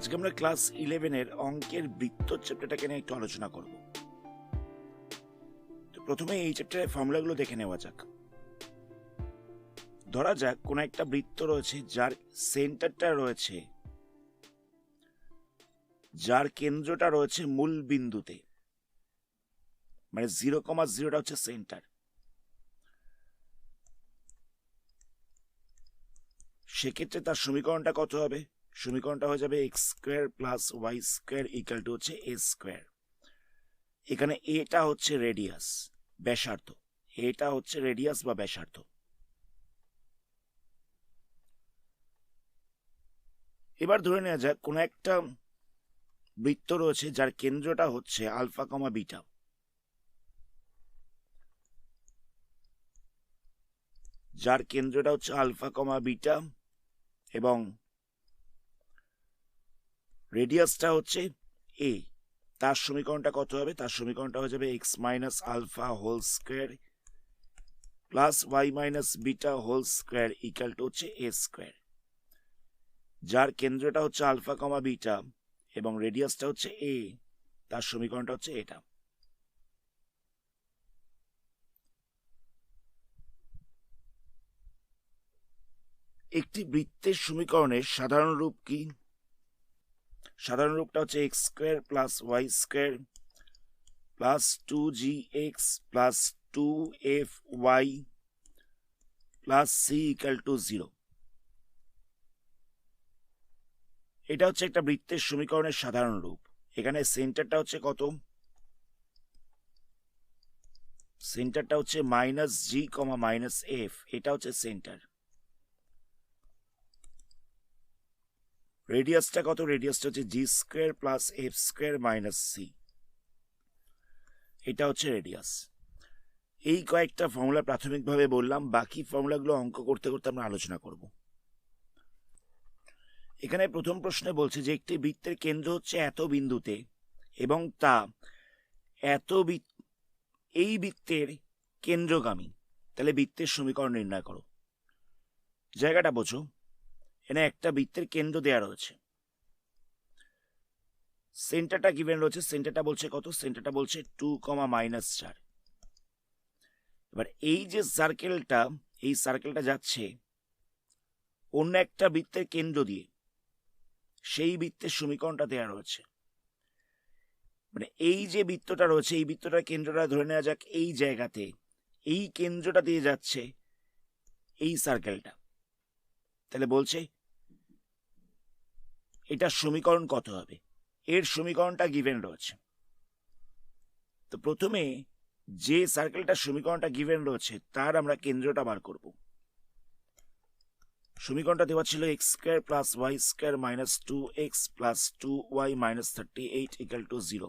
আজকে আমরা ক্লাস 11 অঙ্কের বৃত্ত চ্যাপ্টারটাকে নিয়ে একটু আলোচনা করব। তো প্রথমে এই চ্যাপ্টারের ফর্মুলাগুলো দেখে নেওয়া যাক। ধরা যাক কোন একটা বৃত্ত রয়েছে যার সেন্টারটা রয়েছে, যার কেন্দ্রটা রয়েছে মূল বিন্দুতে, মানে 0,0টা হচ্ছে সেন্টার। সেক্ষেত্রে তার সমীকরণটা কত হবে? সমীকরণটা হয়ে যাবে x² + y² হচ্ছে a²। এখানে এটা হচ্ছে রেডিয়াস, ব্যাসার্ধ। এটা হচ্ছে রেডিয়াস বা ব্যাসার্ধ। এবার ধরে নেওয়া যাক কোন একটা বৃত্ত রয়েছে যার কেন্দ্রটা হচ্ছে আলফা কমা বিটা। যার কেন্দ্রটা হচ্ছে আলফা কমা বিটা এবং রেডিয়াসটা হচ্ছে এ। তার সমীকরণটা কত হবে? তার সমীকরণটা হয়ে যাবে x - alpha whole square plus y - beta whole square equal to হচ্ছে a²। যার কেন্দ্রটা হচ্ছে আলফা কমা বিটা এবং রেডিয়াসটা হচ্ছে এ, তার সমীকরণটা হচ্ছে এটা। একটি বৃত্তের সমীকরণের সাধারণ রূপ কি? সাধারণ রূপটা হচ্ছে x² + y² plus 2gx plus 2fy plus c equal to 0। এটা হচ্ছে একটা বৃত্তের সমীকরণের সাধারণ রূপ। এখানে সেন্টারটা হচ্ছে কত? সেন্টারটা হচ্ছে -g, -f। এটা হচ্ছে সেন্টার। রেডিয়াসটা কত? রেডিয়াসটা হচ্ছে g² + f² - c। এটা হচ্ছে রেডিয়াস। এই কয়েকটা ফর্মুলা প্রাথমিকভাবে বললাম, বাকি ফর্মুলাগুলো অঙ্ক করতে করতে আমরা আলোচনা করব। এখানে প্রথম প্রশ্নে বলছে যে একটি বৃত্তের কেন্দ্র হচ্ছে এত বিন্দুতে এবং তা এই বৃত্তের কেন্দ্রগামী। তাহলে বৃত্তের সমীকরণ নির্ণয় করো। জায়গাটা বোঝো। এখানে একটা বৃত্তের কেন্দ্র দেয়া রয়েছে, সেন্টারটা গিভেন রয়েছে। সেন্টারটা বলছে কত? সেন্টারটা বলছে 2, -4। এবার এই যে সার্কেলটা, এই সার্কেলটা যাচ্ছে অন্য একটা বৃত্তের কেন্দ্র দিয়ে, সেই বৃত্তের সমীকরণটা দেয়া রয়েছে। মানে এই যে বৃত্তটা রয়েছে, এই বৃত্তটার কেন্দ্রটা ধরে নেওয়া যাক এই জায়গাতে, এই কেন্দ্রটা দিয়ে যাচ্ছে এই সার্কেলটা। তাহলে বলছে এটার সমীকরণ কত হবে? এর সমীকরণটা গিভেন রয়েছে। তো প্রথমে যে সার্কেলটার সমীকরণটা গিভেন রয়েছে তার আমরা কেন্দ্রটা বার করব। সমীকরণটা দেওয়া ছিল x² + y² - 2x + 2y - 38 = 0।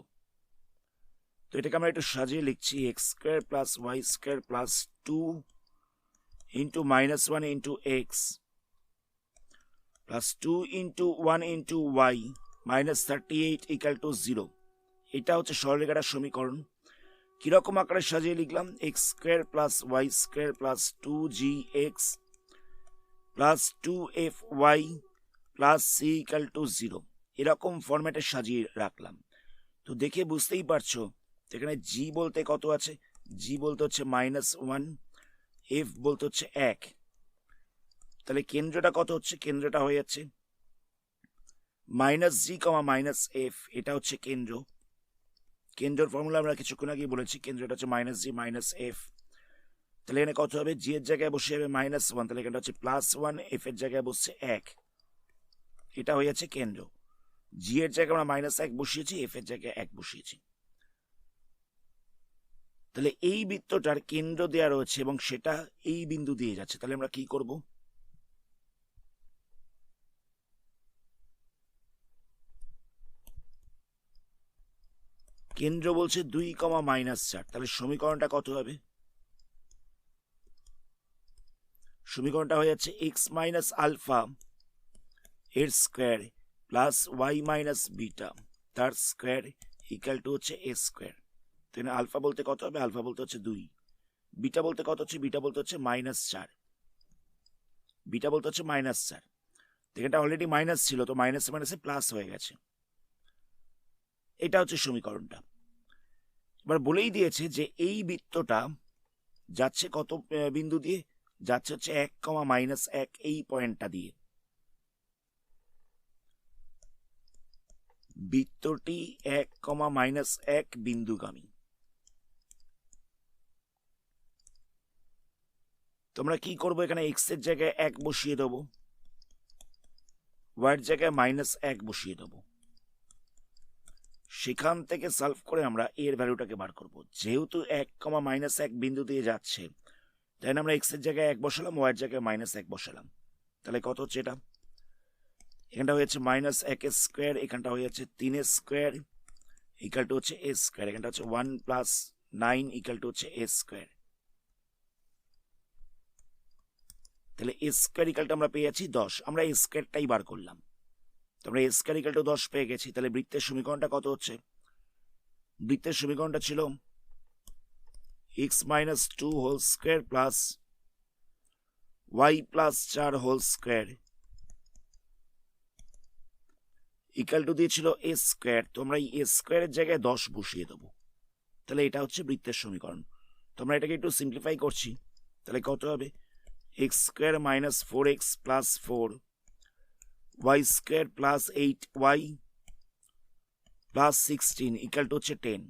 তো এটাকে আমরা একটু সাজিয়ে লিখছি x² + y² + 2 × -1 × x + 2 × 1 × y - 38 = 0। এটা হচ্ছে সরলরেখাটার সমীকরণ। কিরকম আকারে সাজিয়ে লিখলাম? x² + y² + 2gx plus 2fy plus c = 0। এরকম ফরম্যাটে সাজিয়ে রাখলাম। তো দেখে বুঝতেই পারছো এখানে g বলতে কত আছে? g বলতে হচ্ছে -1, f বলতে হচ্ছে 1। তাহলে কেন্দ্রটা কত হচ্ছে? কেন্দ্রটা হয়ে যাচ্ছে -g, -f। এটা হচ্ছে কেন্দ্র। কেন্দ্রের ফর্মুলা আমরা কিছুক্ষণ আগে বলেছি, কেন্দ্রটা হচ্ছে -g - f। তাহলে এখানে কত হবে? জি এর জায়গায় বসে যাবে -1, তাহলে এখানটা হচ্ছে +1, এফ এর জায়গায় বসছে 1। এটা হয়ে যাচ্ছে কেন্দ্র। জি এর জায়গায় আমরা -1 বসিয়েছি, এফ এর জায়গায় 1 বসিয়েছি। তাহলে এই বৃত্তটার কেন্দ্র দেয়া রয়েছে এবং সেটা এই বিন্দু দিয়ে যাচ্ছে। তাহলে আমরা কি করব? কেন্দ্র বলছে 2, -4। তাহলে সমীকরণটা কত হবে? সমীকরণটা হয়ে যাচ্ছে x - আলফা এর স্কয়ার প্লাস y - বিটা তার স্কয়ার ইকুয়াল টু হচ্ছে a²। তাহলে আলফা বলতে কত হবে? আলফা বলতে হচ্ছে 2। বিটা বলতে কত হচ্ছে? বিটা বলতে হচ্ছে -4। বিটা বলতে হচ্ছে -4। এখানটা অলরেডি মাইনাস ছিল, তো মাইনাসে মাইনাসে প্লাস হয়ে গেছে। এটা হচ্ছে সমীকরণটা। এবার বলেই দিয়েছে যে এই বৃত্তটা যাচ্ছে কত বিন্দু দিয়ে, যাচ্ছে হচ্ছে 1,-1 এই পয়েন্টটা দিয়ে। বৃত্তটি 1,-1 বিন্দুগামী। তোমরা কি করবো, এখানে এক্স এর জায়গায় 1 বসিয়ে দেবো, ওয়াই এর জায়গায় -1 বসিয়ে দেবো। সেখান থেকে সলভ করে আমরা এর ভ্যালুটাকে বার করব। যেহেতু 1,-1 বিন্দু দিয়ে যাচ্ছে, তাই আমরা এক্স এর জায়গায় 1 বসালাম, ওয়াই এর জায়গায় -1 বসালাম। তাহলে কত হচ্ছে এটা? এখানটা হয়েছে -1 স্কোয়ার, এখানটা হয়েছে 3 স্কোয়ার ইকাল টু হচ্ছে এ স্কোয়ার, এখানটা হচ্ছে 1 + 9 ইকাল টু হচ্ছে এ স্কোয়ার। তাহলে এ স্কোয়ার ইকাল টু আমরা পেয়ে যাচ্ছি 10। আমরা এ স্কোয়ারটাই বার করলাম, আমরা এ স্কোয়ার ইকাল টু 10 পেয়ে গেছি। তাহলে বৃত্তের সমীকরণটা কত হচ্ছে? বৃত্তের সমীকরণটা ছিল x - 2 whole square plus y + 4 whole square equal to দিয়েছিল এ স্কোয়ার। তো আমরা এই এ স্কোয়ারের জায়গায় 10 বসিয়ে দেবো। তাহলে এটা হচ্ছে বৃত্তের সমীকরণ। তো আমরা এটাকে একটু সিম্পলিফাই করছি। তাহলে কত হবে? x square - 4x + 4 y square + 8y + 16 equal to হচ্ছে 10।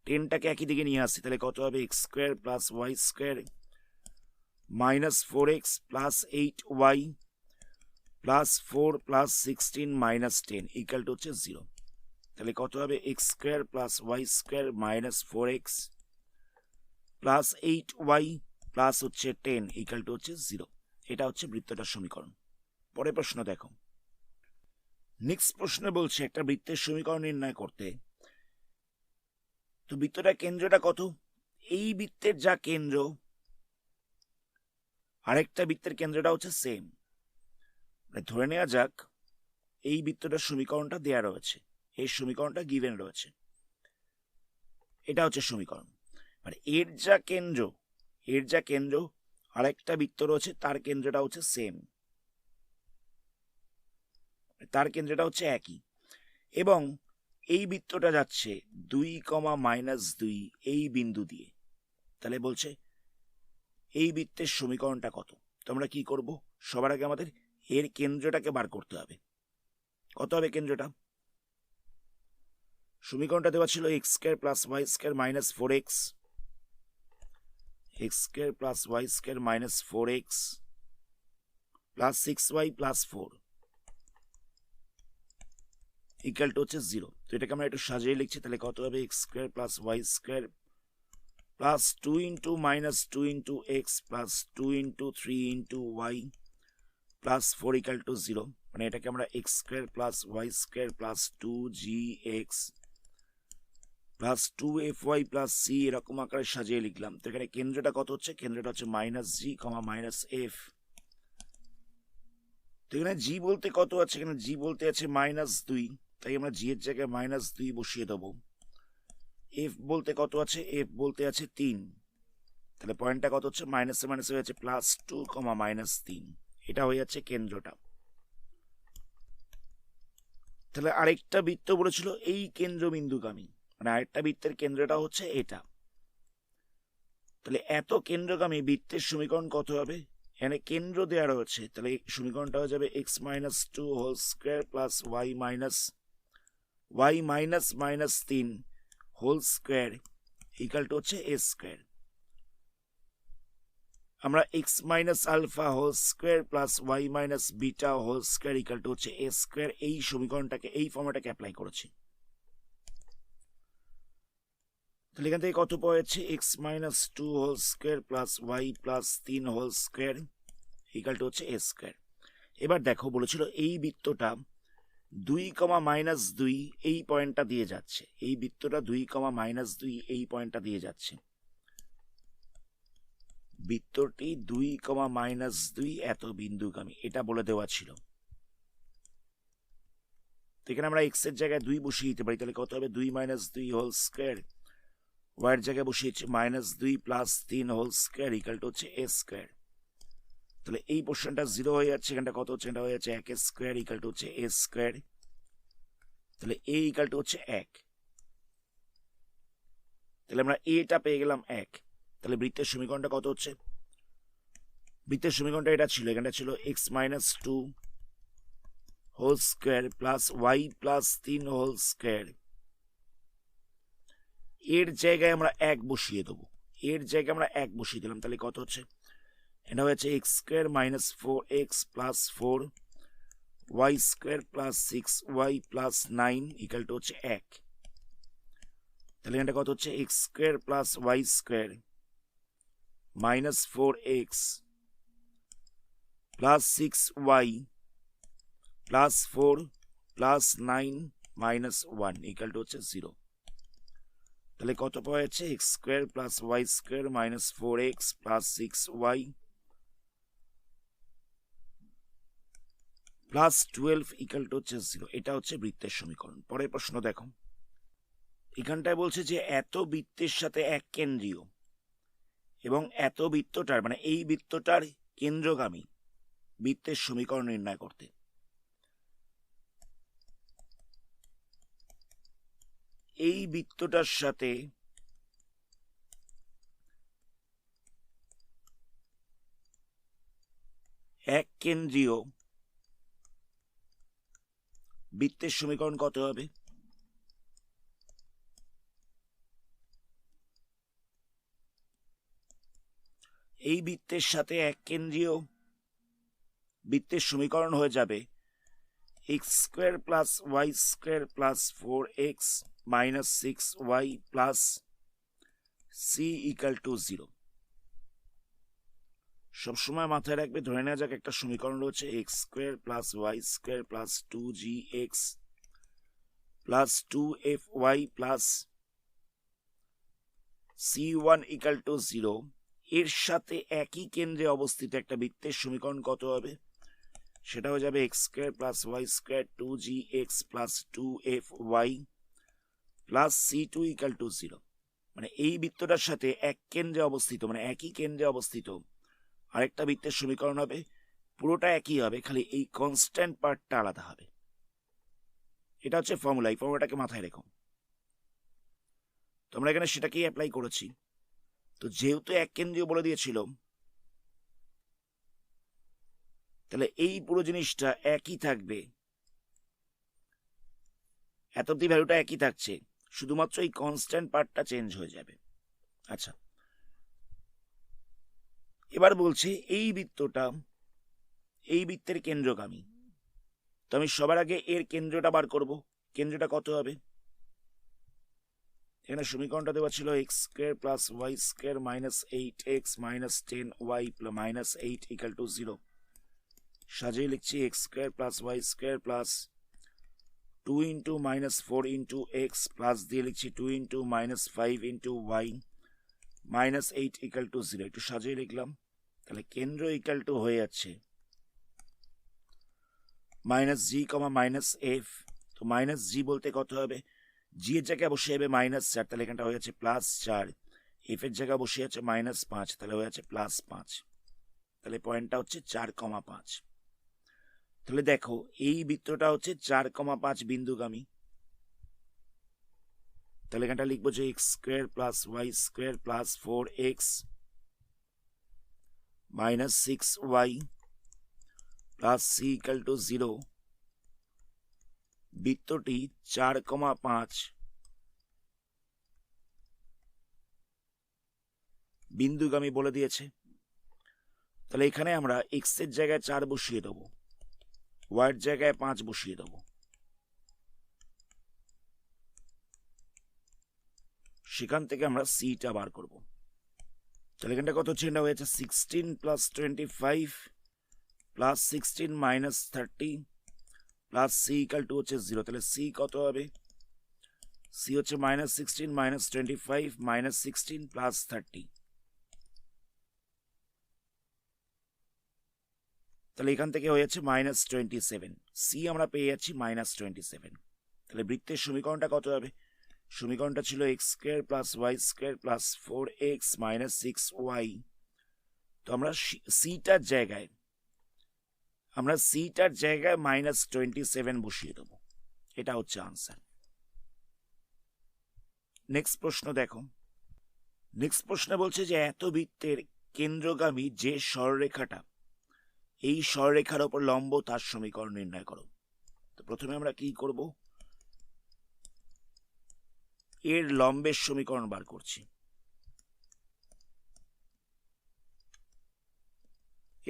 10টাকে একই দিকে নিয়ে আসছি, তাহলে কত হবে? x square + y square - 4x + 8y + 4 + 16 - 10 equal to হচ্ছে 0। তাহলে কত হবে? x square + y square - 4x + 8y + হচ্ছে 10 ইকাল টু হচ্ছে 0। এটা হচ্ছে বৃত্তটার সমীকরণ। পরের প্রশ্ন দেখো। নেক্সট প্রশ্নে বলছে একটা বৃত্তের সমীকরণ নির্ণয় করতে। তো বৃত্তটার কেন্দ্রটা কত? এই বৃত্তের যা কেন্দ্র, আরেকটা বৃত্তের কেন্দ্রটা হচ্ছে সেম। ধরে নেওয়া যাক এই বৃত্তটার সমীকরণটা দেয়া রয়েছে, এই সমীকরণটা গিভেন রয়েছে, এটা হচ্ছে সমীকরণ। মানে এর যা কেন্দ্র আরেকটা বৃত্ত রয়েছে, তার কেন্দ্রটা হচ্ছে সেম, তার কেন্দ্রটা হচ্ছে একই। এবং এই বৃত্তটা যাচ্ছে 2, এই বিন্দু দিয়ে। তাহলে বলছে এই বৃত্তের সমীকরণটা কত? তো আমরা কি করব? সবার আগে আমাদের এর কেন্দ্রটাকে বার করতে হবে। কত হবে কেন্দ্রটা? সমীকরণটা দেওয়া ছিল x square plus y square minus 4x, x square plus y square minus 4x plus 6y plus 4 equal to হচ্ছে 0। তো এটাকে আমরা একটু সাজিয়ে লিখছি। তাহলে কত হবে? x square plus y square plus 2 into minus 2 into x plus 2 into 3 into y plus 4 equal to 0। মানে এটাকে আমরা x square plus y square plus 2gx plus 2fy plus c এরকম আকারে সাজিয়ে লিখলাম। তো এখানে কেন্দ্রটা কত হচ্ছে? কেন্দ্রটা হচ্ছে মাইনাস জি কমা মাইনাস এফ। তো এখানে জি বলতে কত আছে? এখানে জি বলতে আছে -2, তাই আমরা জি এর জায়গায় -2 বসিয়ে দেবো। এফ বলতে কত আছে? এফ বলতে আছে 3। তাহলে পয়েন্টটা কত হচ্ছে? মাইনাসে মাইনাসে হয়ে যাচ্ছে +2, -3। এটা হয়ে যাচ্ছে কেন্দ্রটা। তাহলে আরেকটা বৃত্ত বলেছিল এই কেন্দ্রবিন্দুগামী, মানে আরেকটা বৃত্তের কেন্দ্রটা হচ্ছে এটা। তাহলে এত কেন্দ্রগামী বৃত্তের সমীকরণ কত হবে? এখানে কেন্দ্র দেওয়া রয়েছে, তাহলে সমীকরণটা হয়ে যাবে x - 2 whole square plus y minus 3 whole square equal to হচ্ছে a স্কয়ার। আমরা x - alpha whole square plus y - beta whole square equal to হচ্ছে a স্কয়ার, এই সমীকরণটাকে, এই ফর্মুলাটাকে অ্যাপ্লাই করেছি। তাহলে এখান থেকে কত পাওয়া যাচ্ছে? x - 2 whole square plus y plus 3 whole square equal to হচ্ছে a স্কয়ার। এবার দেখো বলেছিল এই বৃত্তটা 2, এই পয়েন্টটা দিয়ে যাচ্ছে, এই বৃত্তটা 2, এই পয়েন্টটা দিয়ে যাচ্ছে। বৃত্তটি 2, এত বিন্দুগামী, এটা বলে দেওয়া ছিল। এখানে আমরা এক্স এর জায়গায় 2 বসিয়ে দিতে পারি। তাহলে কত হবে? 2 - 2 হোল স্কয়ার, ওয়াই এর জায়গায় বসিয়েছি -2 plus 3 whole square equal to হচ্ছে a স্কয়ার। তাহলে এই পোর্শনটা 0 হয়ে যাচ্ছে, এখানটা কত হচ্ছে, এটা হয়ে যাচ্ছে 1 স্কোয়ার ইকাল টু হচ্ছে a স্কোয়ার। তাহলে a ইকাল টু হচ্ছে 1, তাহলে আমরা এটা পেয়ে গেলাম 1। তাহলে বৃত্তের সমীকরণটা কত হচ্ছে, বৃত্তের সমীকরণটা এটা ছিল, এখানটা ছিল x minus 2 whole square plus y plus 3 whole square. এর জায়গায় আমরা 1 বসিয়ে দেবো, এর জায়গায় আমরা 1 বসিয়ে দিলাম, তাহলে কত হচ্ছে, এটা হচ্ছে x square minus 4x plus 4 y square plus 6y plus 9 equal to হচ্ছে 1। তাহলে এটা কত হচ্ছে, x square plus y square minus 4x plus 6y plus 4 plus 9 minus 1 equal to হচ্ছে 0। তাহলে কত পাওয়া যাচ্ছে, x square plus y square minus 4x plus 6y plus 12 equal to হচ্ছে 0। এটা হচ্ছে বৃত্তের সমীকরণ। পরের প্রশ্ন দেখো, এখানটায় বলছে যে এত বৃত্তের সাথে এক কেন্দ্রীয় এবং এত বৃত্তটার মানে এই বৃত্তটার কেন্দ্রগামী বৃত্তের সমীকরণ নির্ণয় করতে। এই বৃত্তটার সাথে এক কেন্দ্রীয় বৃত্তের সমীকরণ কত হবে, এই বৃত্তের সাথে এক কেন্দ্রীয় বৃত্তের সমীকরণ হয়ে যাবে x square plus y square plus 4x minus 6y plus c equal to 0। সবসময় মাথায় রাখবে, ধরে নেওয়া যাক একটা সমীকরণ রয়েছে x square plus y square plus 2gx plus 2fy plus c1 equal to 0। এর সাথে একই কেন্দ্রে অবস্থিত একটা বৃত্তের সমীকরণ কত হবে, সেটা হয়ে যাবে x square plus y square 2gx plus 2fy plus c2 equal to 0। মানে এই বৃত্তটার সাথে এক কেন্দ্রে অবস্থিত মানে একই কেন্দ্রে অবস্থিত আরেকটা বৃত্তের সমীকরণ হবে, পুরোটা একই হবে, খালি এই কনস্ট্যান্ট পার্টটা আলাদা হবে। এটা হচ্ছে ফর্মুলা, এই ফর্মুলাটাকে মাথায় রেখো। তোমরা এখানে সেটাকেই অ্যাপ্লাই করেছি। তো যেহেতু এক কেন্দ্রীয় বলে দিয়েছিল, তাহলে এই পুরো জিনিসটা একই থাকবে, এত অব্দি ভ্যালুটা একই থাকছে, শুধুমাত্র এই কনস্ট্যান্ট পার্টটা চেঞ্জ হয়ে যাবে। আচ্ছা, এবার বলছে এই বৃত্তটা এই বৃত্তের কেন্দ্রগামী। তো আমি সবার আগে এর কেন্দ্রটা বার করব। কেন্দ্রটা কত হবে, এখানে সমীকরণটা দেওয়া ছিল x square plus y square minus 8x minus 10y minus 8 equal to 0। সাজিয়ে লিখছি x square plus y square plus 2 into minus 4 into x plus দিয়ে লিখছি 2 into minus 5 into y minus 8 equal to 0। একটু সাজিয়ে লিখলাম। তাহলে কেন্দ্র ইকাল টু হয়ে যাচ্ছে মাইনাস জি কমা মাইনাস এফ। তো মাইনাস জি বলতে কত হবে, জি এর জায়গায় বসে যাবে -4, তাহলে এখানটা হয়ে যাচ্ছে +4। এফ এর জায়গায় বসে যাচ্ছে -5, তাহলে হয়ে যাচ্ছে +5। তাহলে পয়েন্টটা হচ্ছে 4,5। তাহলে দেখো এই বৃত্তটা হচ্ছে 4,5 বিন্দুগামী। তাহলে এখানটা লিখবো যে x square plus y square plus 4x minus 6y plus c equal to 0। বৃত্তটি 4,5 বিন্দুগামী বলে দিয়েছে। তাহলে এখানে আমরা এক্স এর জায়গায় 4 বসিয়ে দেবো, ওয়াই এর জায়গায় 5 বসিয়ে দেবো, সেখান থেকে আমরা সিটা বার করব। তাহলে এখানটা কত হচ্ছে, এটা হয়েছে 16 plus 25 plus 16 minus 30 plus c equal to হচ্ছে 0। তাহলে সি কত হবে, সি হচ্ছে -16 মাইনাস 25 মাইনাস 16 প্লাস 30। তাহলে এখান থেকে হয়েছে -27। সি আমরা পেয়ে যাচ্ছি -27। তাহলে বৃত্তের সমীকরণটা কত হবে, সমীকরণটা ছিল x square plus y square plus 4x minus 6y। তো আমরা সিটার জায়গায় আমরা সিটার জায়গায় -27 বসিয়ে দেবো, এটা হচ্ছে আনসার। নেক্সট প্রশ্ন দেখো। নেক্সট প্রশ্ন বলছে যে এত বৃত্তের কেন্দ্রগামী যে সরলরেখাটা এই সরলরেখার ওপর লম্ব তার সমীকরণ নির্ণয় করো। তো প্রথমে আমরা কি করব, এর লম্বের সমীকরণ বার করছি।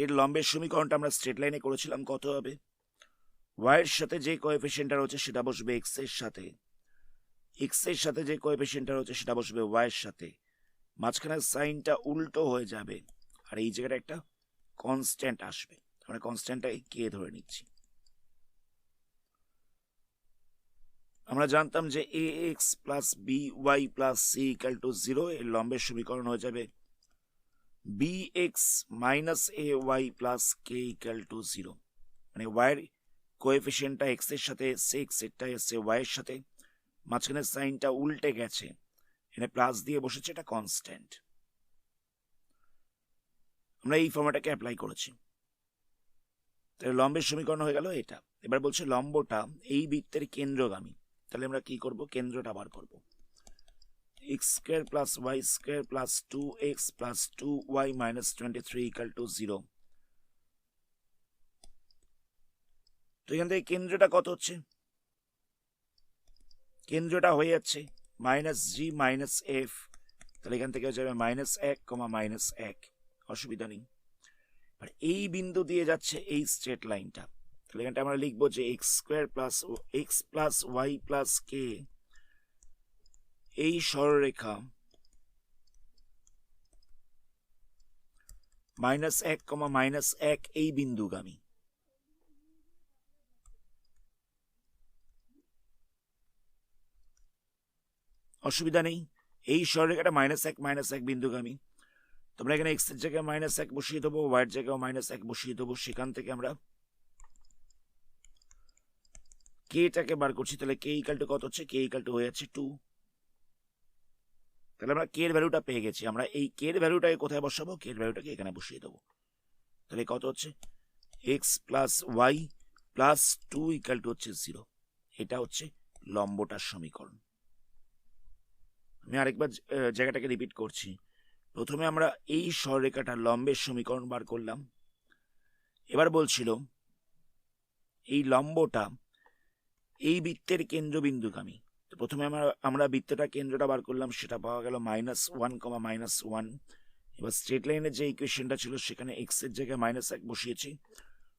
এর লম্বের সমীকরণটা আমরা স্ট্রেট লাইনে করেছিলাম, কত হবে, ওয়াই এর সাথে যে কোএফিসিয়েন্টটা রয়েছে সেটা বসবে এক্স এর সাথে, এক্স এর সাথে যে কোএফিসিয়েন্টটা রয়েছে সেটা বসবে ওয়াই এর সাথে, মাঝখানের সাইনটা উল্টো হয়ে যাবে, আর এই জায়গাটা একটা কনস্ট্যান্ট আসবে, আমরা কনস্ট্যান্টটাকে কে ধরে নিচ্ছি। আমরা জানতাম যে a x plus b y plus c equal to 0, এর লম্বের সমীকরণ হয়ে যাবে b x minus a y plus k equal to 0, মানে ওয়াইয়ের কোএফিসিয়েন্টটা এক্স এর সাথে এসছে, এক্স এরটা এসছে ওয়াই এর সাথে, মাঝখানে সাইনটা উল্টে গেছে, এখানে প্লাস দিয়ে বসেছে, এটা কনস্ট্যান্ট। আমরা এই ফর্মুলাটাকে অ্যাপ্লাই করেছি, তাহলে লম্বের সমীকরণ হয়ে গেল এটা। এবার বলছে লম্বটা এই বৃত্তের কেন্দ্রগামী, তাহলে আমরা কি করব, কেন্দ্রটা বার করব। X square plus y square plus 2x plus 2y minus 23 equal to 0। তো এখান থেকে কেন্দ্রটা কত হচ্ছে, কেন্দ্রটা হয়ে যাচ্ছে -g - f, তাহলে এখান থেকে হয়ে যাবে -1, -1, অসুবিধা নেই। আর এই বিন্দু দিয়ে যাচ্ছে এই স্ট্রেট লাইনটা, তাহলে এখানটা আমরা লিখবো যে x square plus x plus y plus k এই সরলরেখা -1, এই বিন্দুগামী। অসুবিধা নেই, এই সরলরেখাটা -1, বিন্দুগামী। তোমরা এখানে এক্স এর জায়গায় -1 বসিয়ে দেবো, ওয়াই এর জায়গায় -1 বসিয়ে দেবো, সেখান থেকে আমরা কেটাকে বার করছি, তাহলে কে ইকাল টু কত হচ্ছে, কে ইকাল টু হয়ে যাচ্ছে 2, তাহলে আমরা কে এর ভ্যালুটা পেয়ে গেছি। আমরা এই কে এর ভ্যালুটাকে কোথায় বসাবো, কে এর ভ্যালুটাকে এখানে বসিয়ে দেবো, তাহলে কত হচ্ছে x plus y plus 2 equal to হচ্ছে 0, এটা হচ্ছে লম্বটার সমীকরণ। আমি আরেকবার জায়গাটাকে রিপিট করছি। প্রথমে আমরা এই সরলরেখাটার লম্বের সমীকরণ বার করলাম, এবার বলছিল এই লম্বটা এই বৃত্তের কেন্দ্রবিন্দুগামী। তো প্রথমে আমরা বৃত্তটা কেন্দ্রটা বার করলাম, সেটা পাওয়া গেল -1, -1। এবার স্ট্রেট লাইনের যে ইকুয়েশনটা ছিল সেখানে এক্স এর জায়গায় -1 বসিয়েছি,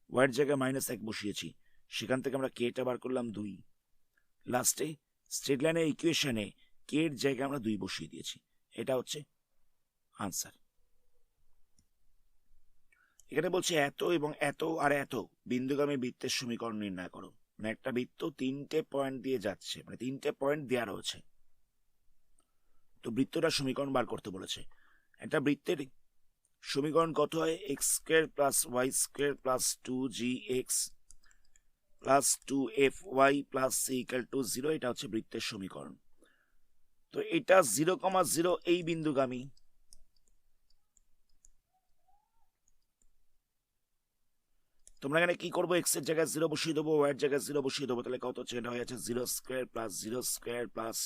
ওয়াই এর জায়গায় -1 বসিয়েছি, সেখান থেকে আমরা কেটা বার করলাম 2, লাস্টে স্ট্রেট লাইনের ইকুয়েশনে কে এর জায়গায় আমরা 2 বসিয়ে দিয়েছি, এটা হচ্ছে আনসার। এখানে বলছে এত এবং এত আর এত বিন্দুগামী বৃত্তের সমীকরণ নির্ণয় করো, মানে একটা বৃত্ত 3টে পয়েন্ট দিয়ে যাচ্ছে, মানে 3টে পয়েন্ট দেওয়া রয়েছে, তো বৃত্তটার সমীকরণ বার করতে বলেছে। একটা বৃত্তের সমীকরণ কত হয়, x square plus y square plus 2gx plus 2fy plus c equal to 0, এটা হচ্ছে বৃত্তের সমীকরণ। তো এটা 0,0 এই বিন্দুগামী, তোমরা এখানে কি করবো, এক্স এর জায়গায় 0 বসিয়ে দেবো, ওয়াই এর জায়গায় 0 বসিয়ে দেবো, তাহলে কত হচ্ছে, এটা হয়ে যাচ্ছে 0 square plus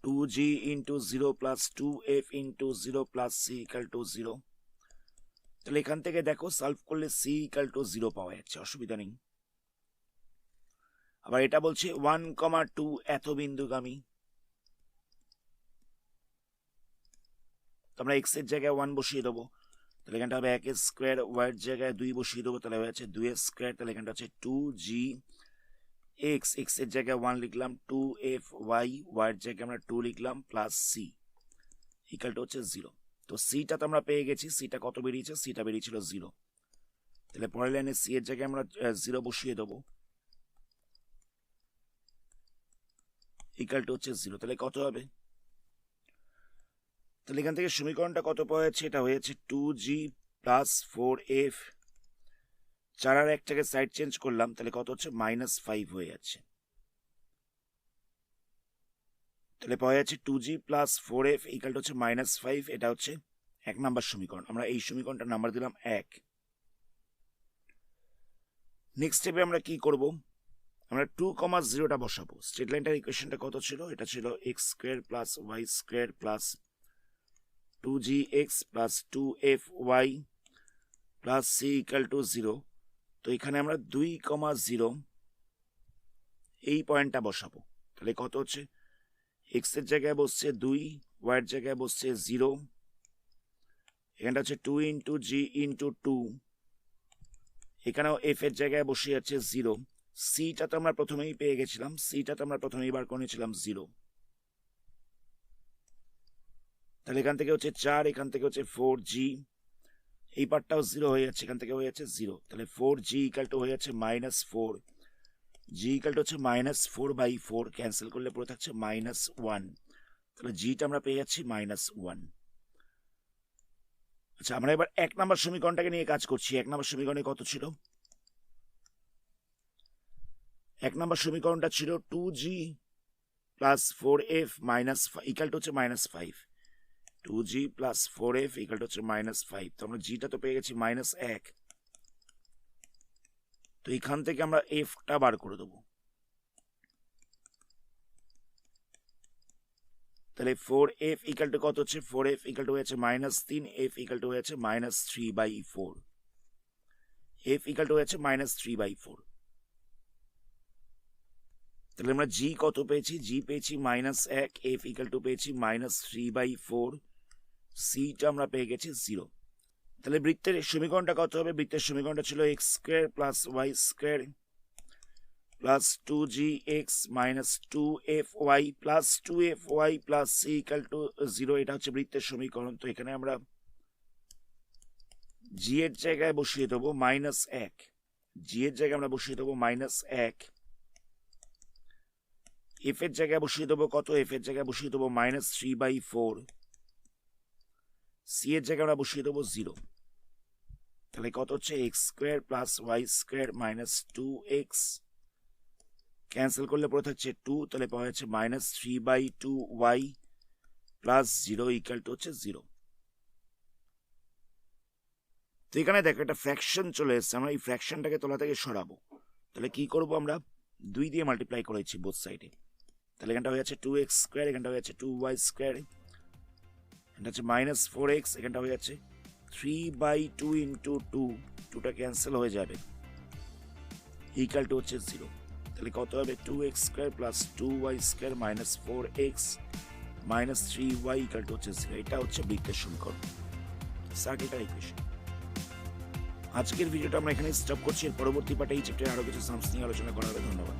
2g into 0 plus 2f into 0 plus c equal to 0। তাহলে এখান থেকে দেখো সলভ করলে c ইকাল টু 0 পাওয়া যাচ্ছে, অসুবিধা নেই। আবার এটা বলছে 1,2 এত বিন্দুগামী, তোমরা এক্স এর জায়গায় 1 বসিয়ে দেবো, তাহলে এখানটা হবে 1 স্কোয়ার, ওয়াই এর জায়গায় 2 বসিয়ে দেবো, তাহলে হয়ে যাচ্ছে 2 স্কোয়ার, তাহলে এখানটা হচ্ছে 2gx, এক্স এর জায়গায় 1 লিখলাম, 2fy, ওয়াই এর জায়গায় আমরা 2 লিখলাম, প্লাস c ইকাল টু হচ্ছে 0। তো সিটা তো আমরা পেয়ে গেছি, সিটা কত বেরিয়েছে, সিটা বেরিয়েছিল 0, তাহলে পরের লাইনে সি এর জায়গায় আমরা 0 বসিয়ে দেবো, ইকাল টু হচ্ছে 0, তাহলে কত হবে, তাহলে এখান থেকে সমীকরণটা কত পাওয়া যাচ্ছে, এটা হয়েছে 2g প্লাস 4f, 4 আর 1টাকে সাইড চেঞ্জ করলাম, তাহলে কত হচ্ছে -5 হয়ে যাচ্ছে, তাহলে পাওয়া যাচ্ছে 2g plus 4f equal to হচ্ছে -5, এটা হচ্ছে 1 নাম্বার সমীকরণ। আমরা এই সমীকরণটার নাম্বার দিলাম 1। নেক্সট স্টেপে আমরা কি করব, আমরা 2,0টা বসাবো। স্ট্রেট লাইনটার ইকুয়েশনটা কত ছিল, এটা ছিল x square plus y square plus 2gx plus 2fy plus c equal to 0। তো এখানে আমরা 2,0 এই পয়েন্টটা বসাবো। তাহলে কত হচ্ছে, এক্স এর জায়গায় বসছে 2, ওয়াই এর জায়গায় বসছে 0, এখানটা হচ্ছে 2 ইন্টু জি ইন্টু 2, এখানেও এফ এর জায়গায় বসে যাচ্ছে 0। সিটা তো আমরা প্রথমেই পেয়ে গেছিলাম, সিটা তো আমরা প্রথমেই বার করে নিয়েছিলাম 0। তাহলে এখান থেকে হচ্ছে 4, এখান থেকে হচ্ছে 4g, এই পার্টটাও 0 হয়ে যাচ্ছে, এখান থেকে হয়ে যাচ্ছে 0। তাহলে 4g ইকাল টু হয়ে যাচ্ছে -4, g ইকাল টু হচ্ছে -4/4, ক্যান্সেল করলে পড়ে থাকছে -1। তাহলে জিটা আমরা পেয়ে যাচ্ছি -1। আচ্ছা, আমরা এবার 1 নম্বর সমীকরণটাকে নিয়ে কাজ করছি। 1 নম্বর সমীকরণে কত ছিল, 1 নম্বর সমীকরণটা ছিল 2g plus 4f minus equal to হচ্ছে -5, 2g plus 4f equal to হচ্ছে -5। তো আমরা জিটা তো পেয়ে গেছি -1, তো এখান থেকে আমরা এফটা বার করে দেবো। তাহলে 4f ইকাল টু কত হচ্ছে, 4f ইকাল টু হয়েছে -3, f ইকাল টু হয়েছে -3/4, f ইকাল টু হয়েছে -3/4। তাহলে আমরা জি কত পেয়েছি, জি পেয়েছি -1, f ইকাল টু পেয়েছি -3/4, সিটা আমরা পেয়ে গেছি 0। তাহলে বৃত্তের সমীকরণটা কত হবে, বৃত্তের সমীকরণটা ছিল x square plus y square plus 2gx minus 2fy plus 2fy plus c equal to 0। এটা হচ্ছে বৃত্তের সমীকরণ। তো এখানে আমরা জি এর জায়গায় বসিয়ে দেবো -1, জি এর জায়গায় আমরা বসিয়ে দেবো -1, এফ এর জায়গায় বসিয়ে দেবো কত, এফ এর জায়গায় বসিয়ে দেবো -3/4, সি এর জায়গায় আমরা বসিয়ে দেবো 0। তাহলে কত হচ্ছে, x square plus y square minus 2x, cancel করলে পড়ে থাকছে 2, তাহলে পাওয়া যাচ্ছে -3/2y প্লাস 0 ইকাল টু হচ্ছে 0। তো এখানে দেখো একটা ফ্র্যাকশন চলে এসছে, আমরা এই ফ্র্যাকশনটাকে তলা থেকে সরাবো। তাহলে কি করব, আমরা 2 দিয়ে মাল্টিপ্লাই করেছি বোথ সাইডে। তাহলে এখানটা হয়ে যাচ্ছে 2x স্কোয়ার, এখানটা হয়ে যাচ্ছে 2y স্কোয়ার, এটা হচ্ছে -4x, এখানটা হয়ে যাচ্ছে 3/2 ইন্টু 2, 2টা ক্যান্সেল হয়ে যাবে, ইকাল টু হচ্ছে 0। তাহলে কত হবে, 2x square plus 2y square minus 4x minus 3y equal to হচ্ছে 0। এটা হচ্ছে বৃত্তের সমীকরণ, সার্কেলটার ইকুয়েশন। আজকের ভিডিওটা আমরা এখানে স্টপ করছি। এর পরবর্তী পার্টে এই চ্যাপ্টারে আরো কিছু সামস নিয়ে আলোচনা করা হবে। ধন্যবাদ।